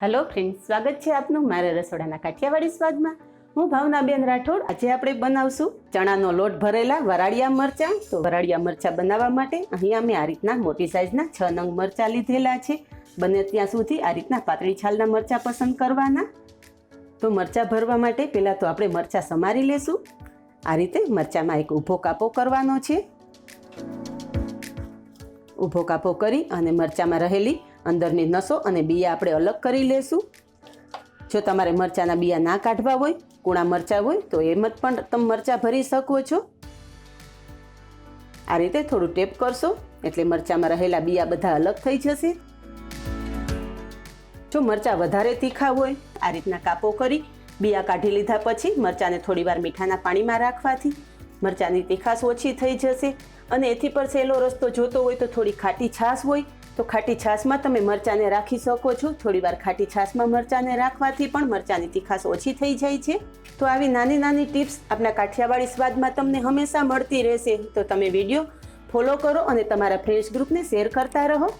Hello friends, સ્વાગત છે આપનું મારા રસોડાના કાઠિયાવાડી સ્વાદમાં. હું ભાવનાબેન રાઠોડ. આજે આપણે બનાવશું ચણાનો લોટ ભરેલા વરાળિયા મરચાં. તો વરાળિયા મરચાં બનાવવા માટે અહીંયા અમે આ રીતના મોટી સાઇઝના 6 નંગ મરચાં લીધેલા છે. બને ત્યાં સુધી આ રીતના પાતળી છાલના મરચાં પસંદ કરવાના. તો મરચાં ભરવા માટે પહેલાં તો આપણે મરચાં સમારી લેશું. આ રીતે મરચાંમાં એક ઊભો કાપો કરવાનો છે. ઊભો કાપો કરી અને મરચાંમાં રહેલી અંદરની નસો અને બિયા આપણે અલગ કરી લેશું. જો તમારે મરચાંના બિયા ના કાઢવા હોય, કૂણા મરચાં હોય, તો એમ જ પણ તમે મરચાં ભરી શકો છો. આ રીતે થોડું ટેપ કરશો એટલે મરચાંમાં રહેલા બિયા બધા અલગ થઈ જશે. જો મરચાં વધારે તીખા હોય, આ રીતના કાપો કરી બિયા કાઢી લીધા પછી મરચાંને થોડીવાર મીઠાના પાણીમાં રાખવાથી મરચાંની તીખાશ ઓછી થઈ જશે. અને એથી પર સહેલો રસ્તો જોતો હોય તો થોડી ખાટી છાશ હોય તો ખાટી છાશમાં તમે મરચાંને રાખી શકો છો. થોડીવાર ખાટી છાશમાં મરચાંને રાખવાથી પણ મરચાંની તીખાશ ઓછી થઈ જાય છે. તો આવી નાની નાની ટિપ્સ આપણા કાઠિયાવાડી સ્વાદમાં તમને હંમેશા મળતી રહેશે. તો તમે વિડીયો ફોલો કરો અને તમારા ફ્રેન્ડ્સ ગ્રુપને શેર કરતા રહો.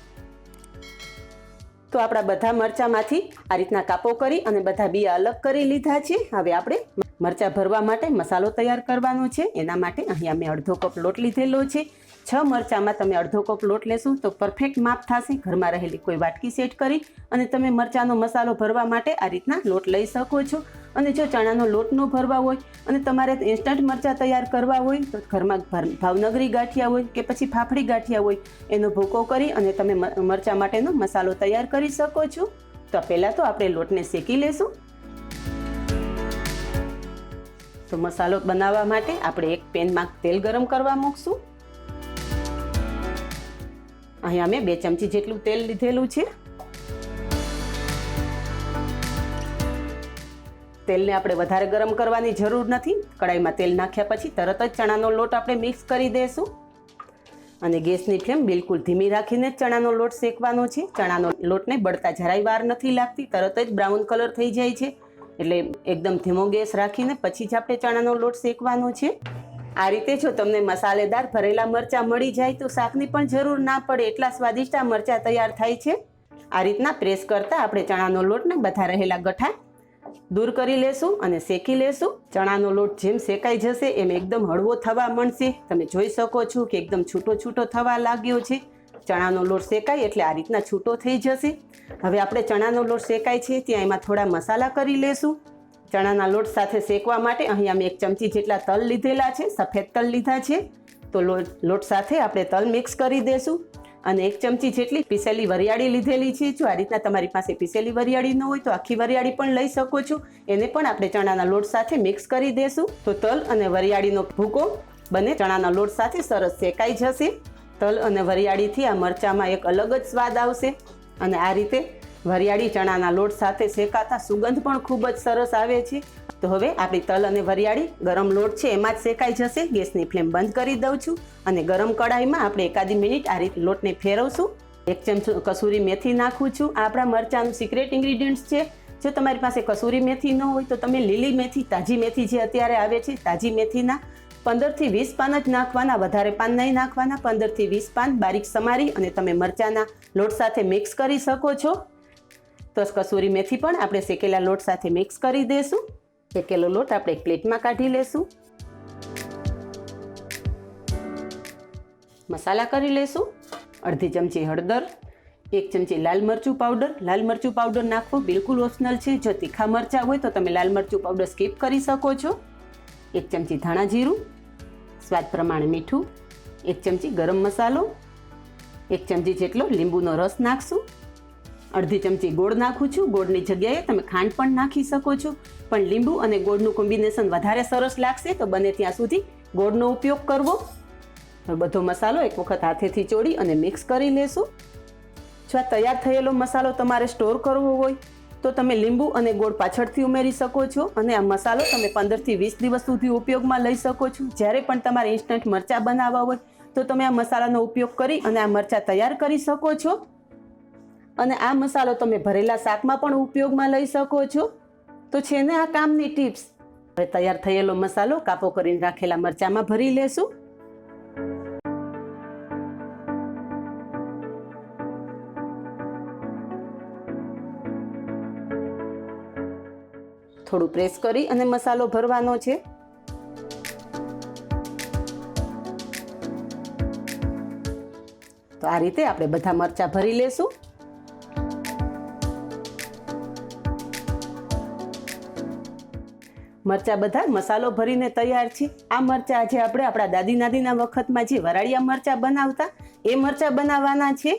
તો આપણા બધા મરચાંમાંથી આ રીતના કાપો કરી અને બધા બિયા અલગ કરી લીધા છે. હવે આપણે મરચાં ભરવા માટે મસાલો તૈયાર કરવાનો છે. એના માટે અહીંયા મેં અડધો કપ લોટ લીધેલો છે. 6 મરચાંમાં તમે અડધો કપ લોટ લેશો તો પરફેક્ટ માપ થશે. ઘરમાં રહેલી કોઈ વાટકી સેટ કરી અને તમે મરચાંનો મસાલો ભરવા માટે આ રીતના લોટ લઈ શકો છો. અને જો ચણાનો લોટ ન ભરવા હોય અને તમારે ઇન્સ્ટન્ટ મરચાં તૈયાર કરવા હોય તો ઘરમાં ભાવનગરી ગાંઠિયા હોય કે પછી ફાફડી ગાંઠિયા હોય એનો ભૂકો કરી અને તમે મરચાં માટેનો મસાલો તૈયાર કરી શકો છો. તો પહેલાં તો આપણે લોટને શેકી લેશું. તો મસાલો બનાવવા માટે આપણે એક પેનમાં તેલ ગરમ કરવા મૂકશું. અહીંયા મેં 2 ચમચી જેટલું તેલ લીધેલું છે. તેલને આપણે વધારે ગરમ કરવાની જરૂર નથી. કડાઈમાં તેલ નાખ્યા પછી તરત જ ચણાનો લોટ આપણે મિક્સ કરી દઈશું. અને ગેસની ફ્લેમ બિલકુલ ધીમી રાખીને જ ચણાનો લોટ શેકવાનો છે. ચણાનો લોટને બળતા જરાય વાર નથી લાગતી, તરત જ બ્રાઉન કલર થઈ જાય છે. એટલે એકદમ ધીમો ગેસ રાખીને પછી જ આપણે ચણાનો લોટ શેકવાનો છે. આ રીતે જો તમને મસાલેદાર ભરેલા મરચાં મળી જાય તો શાકની પણ જરૂર ના પડે, એટલા સ્વાદિષ્ટ આ મરચાં તૈયાર થાય છે. આ રીતના પ્રેસ કરતાં આપણે ચણાનો લોટને બધા રહેલા ગઠ્ઠા દૂર કરી લેશું અને શેકી લેશું. ચણાનો લોટ જેમ શેકાઈ જશે એમ એકદમ હળવો થવા માંડશે. તમે જોઈ શકો છો કે એકદમ છૂટો છૂટો થવા લાગ્યો છે. ચણાનો લોટ શેકાય એટલે આ રીતના છૂટો થઈ જશે. હવે આપણે ચણાનો લોટ શેકાય છે ત્યાં એમાં થોડા મસાલા કરી લેશું. ચણાના લોટ સાથે શેકવા માટે અહીંયા મેં 1 ચમચી જેટલા તલ લીધેલા છે. સફેદ તલ લીધા છે. તો લોટ સાથે આપણે તલ મિક્સ કરી દઈશું. અને 1 ચમચી જેટલી પીસેલી વરિયાળી લીધેલી છે. જો આ રીતના તમારી પાસે પીસેલી વરિયાળી ન હોય તો આખી વરિયાળી પણ લઈ શકો છો. એને પણ આપણે ચણાના લોટ સાથે મિક્સ કરી દઈશું. તો તલ અને વરિયાળીનો ભૂકો બંને ચણાના લોટ સાથે સરસ શેકાઈ જશે. તલ અને વરિયાળીથી આ મરચાંમાં એક અલગ જ સ્વાદ આવશે. અને આ રીતે વરિયાળી ચણાના લોટ સાથે શેકાતા સુગંધ પણ ખૂબ જ સરસ આવે છે. તો હવે આપણી તલ અને વરિયાળી ગરમ લોટ છે એમાં જ શેકાઈ જશે. ગેસની ફ્લેમ બંધ કરી દઉં છું અને ગરમ કડાઈમાં આપણે એકાદી મિનિટ આ રીતે લોટને ફેરવશું. 1 ચમચો કસૂરી મેથી નાખું છું. આ આપણા મરચાંનું સિક્રેટ ઇન્ગ્રીડિયન્ટ્સ છે. જો તમારી પાસે કસૂરી મેથી ન હોય તો તમે લીલી મેથી, તાજી મેથી જે અત્યારે આવે છે, તાજી મેથીના 15 થી 20 પાન જ નાખવાના, વધારે પાન નહીં નાખવાના. 15 થી 20 પાન બારીક સમારી અને તમે મરચાંના લોટ સાથે મિક્સ કરી શકો છો. તો કસૂરી મેથી પણ આપણે શેકેલા લોટ સાથે મિક્સ કરી દઈશું. શેકેલો લોટ આપણે એક પ્લેટમાં કાઢી લેશું. મસાલા કરી લેશું. અડધી ચમચી હળદર, 1 ચમચી લાલ મરચું પાવડર. લાલ મરચું પાવડર નાખવો બિલકુલ ઓપ્શનલ છે. જો તીખા મરચાં હોય તો તમે લાલ મરચું પાવડર સ્કીપ કરી શકો છો. 1 ચમચી ધાણા જીરું, સ્વાદ પ્રમાણે મીઠું, 1 ચમચી ગરમ મસાલો, 1 ચમચી જેટલો લીંબુનો રસ નાખશું. અડધી ચમચી ગોળ નાખું છું. ગોળની જગ્યાએ તમે ખાંડ પણ નાખી શકો છો, પણ લીંબુ અને ગોળનું કોમ્બિનેશન વધારે સરસ લાગશે. તો બને ત્યાં સુધી ગોળનો ઉપયોગ કરવો. હવે બધો મસાલો એક વખત હાથેથી ચોળી અને મિક્સ કરી લેશું. જો આ તૈયાર થયેલો મસાલો તમારે સ્ટોર કરવો હોય તો તમે લીંબુ અને ગોળ પાછળથી ઉમેરી શકો છો. અને આ મસાલો તમે 15 થી 20 દિવસ સુધી ઉપયોગમાં લઈ શકો છો. જ્યારે પણ તમારે ઇન્સ્ટન્ટ મરચાં બનાવવા હોય તો તમે આ મસાલાનો ઉપયોગ કરી અને આ મરચાં તૈયાર કરી શકો છો. અને આ મસાલો તમે ભરેલા શાકમાં પણ ઉપયોગમાં લઈ શકો છો. તો છે ને આ કામની ટિપ્સ. હવે તૈયાર થયેલો મસાલો કાપો કરીને રાખેલા મરચાંમાં ભરી લેશું. થોડું પ્રેસ કરી અને મસાલો ભરવાનો છે. તો આ રીતે આપણે બધા મરચાં ભરી લેશું. મરચાં બધા મસાલો ભરીને તૈયાર છે. આ મરચાં આજે આપણે આપણા દાદી નાદીના વખતમાં જે વરાળિયા મરચાં બનાવતા એ મરચાં બનાવવાના છે.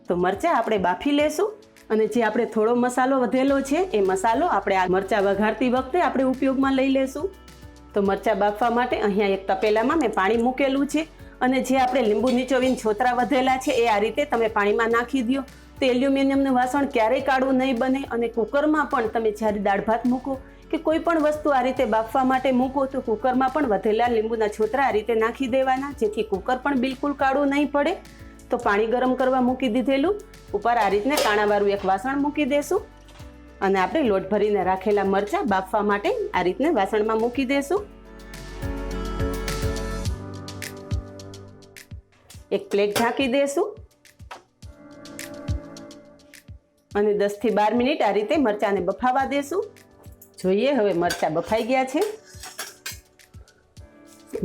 તો મરચાં આપણે બાફી લેશું અને જે આપણે થોડો મસાલો વધેલો છે એ મસાલો આપણે આ મરચાં વઘારતી વખતે આપણે ઉપયોગમાં લઈ લેશું. તો મરચાં બાફવા માટે અહીંયા એક તપેલામાં મેં પાણી મૂકેલું છે અને જે આપણે લીંબુ નીચોવીને છોતરા વધેલા છે એ આ રીતે તમે પાણીમાં નાખી દો. તો એલ્યુમિનિયમનું વાસણ ક્યારેય કાળું નહીં બને. અને કુકરમાં પણ તમે જ્યારે દાળ ભાત મૂકો કે કોઈ પણ વસ્તુ આ રીતે બાફવા માટે મૂકો તો કુકરમાં પણ વધેલા લીંબુના છોતરા આ રીતે નાખી દેવાના, જેથી કુકર પણ બિલકુલ કાળું નહીં પડે. તો પાણી ગરમ કરવા મૂકી દીધેલું, ઉપર આ રીતને કાણાવાળું એક વાસણ મૂકી દેશું અને આપણે લોટ ભરીને રાખેલા મરચાં બાફવા માટે આ રીતને વાસણમાં મૂકી દેશું. એક પ્લેટ ઢાંકી દેશું અને 10 થી 12 મિનિટ આ રીતે મરચાંને બફાવા દેશું. જોઈએ હવે મરચાં બફાઈ ગયા છે.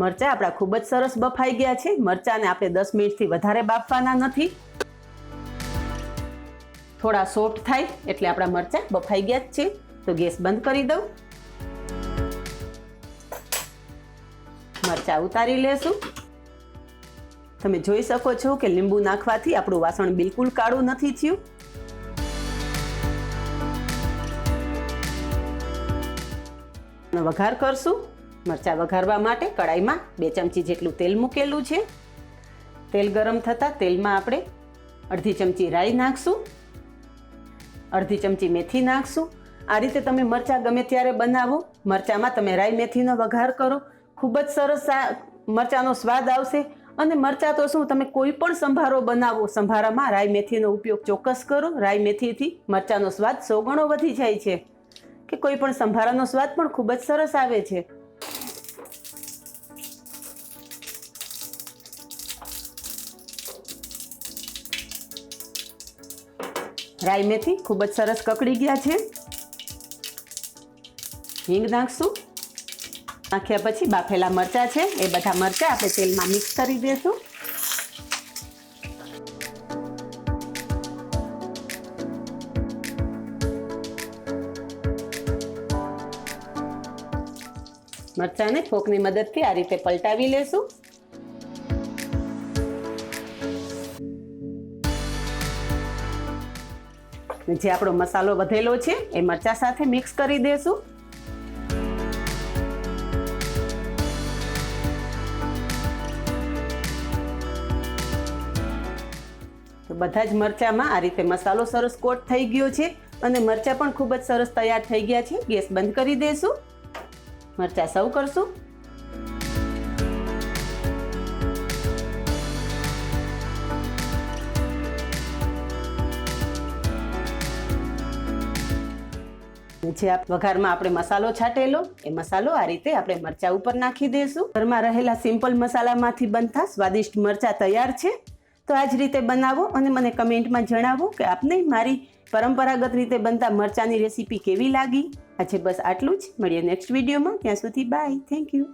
મરચાં આપણા ખૂબ જ સરસ બફાઈ ગયા છે. મરચાંને આપણે 10 મિનિટથી વધારે બાફવાના નથી. થોડા સોફ્ટ થાય એટલે આપણા મરચાં બફાઈ ગયા જ છે. તો ગેસ બંધ કરી દઉં. મરચાં ઉતારી લેશું. તમે જોઈ શકો છો કે લીંબુ નાખવાથી આપણું વાસણ બિલકુલ કાળું નથી થયું. વઘાર કરશું. મરચાં વઘારવા માટે કડાઈમાં 2 ચમચી જેટલું તેલ મૂકેલું છે. તેલ ગરમ થતાં તેલમાં આપણે અડધી ચમચી રાઈ નાખશું, અડધી ચમચી મેથી નાખશું. આ રીતે તમે મરચાં ગમે ત્યારે બનાવો, મરચાંમાં તમે રાઈ મેથીનો વઘાર કરો, ખૂબ જ સરસ મરચાંનો સ્વાદ આવશે. અને મરચાં તો શું, તમે કોઈ પણ સંભારો બનાવો, સંભારામાં રાઈ મેથીનો ઉપયોગ ચોક્કસ કરો. રાઈ મેથીથી મરચાંનો સ્વાદ 100 ગણો વધી જાય છે, કે કોઈ પણ સંભારાનો સ્વાદ પણ ખૂબ જ સરસ આવે છે. રાઈ મેથી ખૂબ જ સરસ કકડી ગયા છે. હિંગ નાખશું. નાખ્યા પછી બાફેલા મરચાં છે એ બધા મરચાં આપણે તેલમાં મિક્સ કરી દઈશું. મરચાંને ફોકની મદદથી આ રીતે પલટાવી લેશું. જે આપણો મસાલો વધેલો છે એ મરચાં સાથે મિક્સ કરી દેશું. તો બધા જ મરચાંમાં આ રીતે મસાલો સરસ કોટ થઈ ગયો છે અને મરચાં પણ ખૂબ જ સરસ તૈયાર થઈ ગયા છે. ગેસ બંધ કરી દેશું. મરચાં સર્વ કરશું. જે વઘારમાં આપણે મસાલો છાંટેલો એ મસાલો આ રીતે આપણે મરચાં ઉપર નાખી દઈશું. ઘરમાં રહેલા સિમ્પલ મસાલામાંથી બનતા સ્વાદિષ્ટ મરચાં તૈયાર છે. તો આ જ રીતે બનાવો અને મને કમેન્ટમાં જણાવો કે આપને મારી પરંપરાગત રીતે બનતા મરચાંની રેસીપી કેવી લાગી. આજે બસ આટલું જ. મળીએ નેક્સ્ટ વિડીયોમાં. ત્યાં સુધી બાય. Thank you.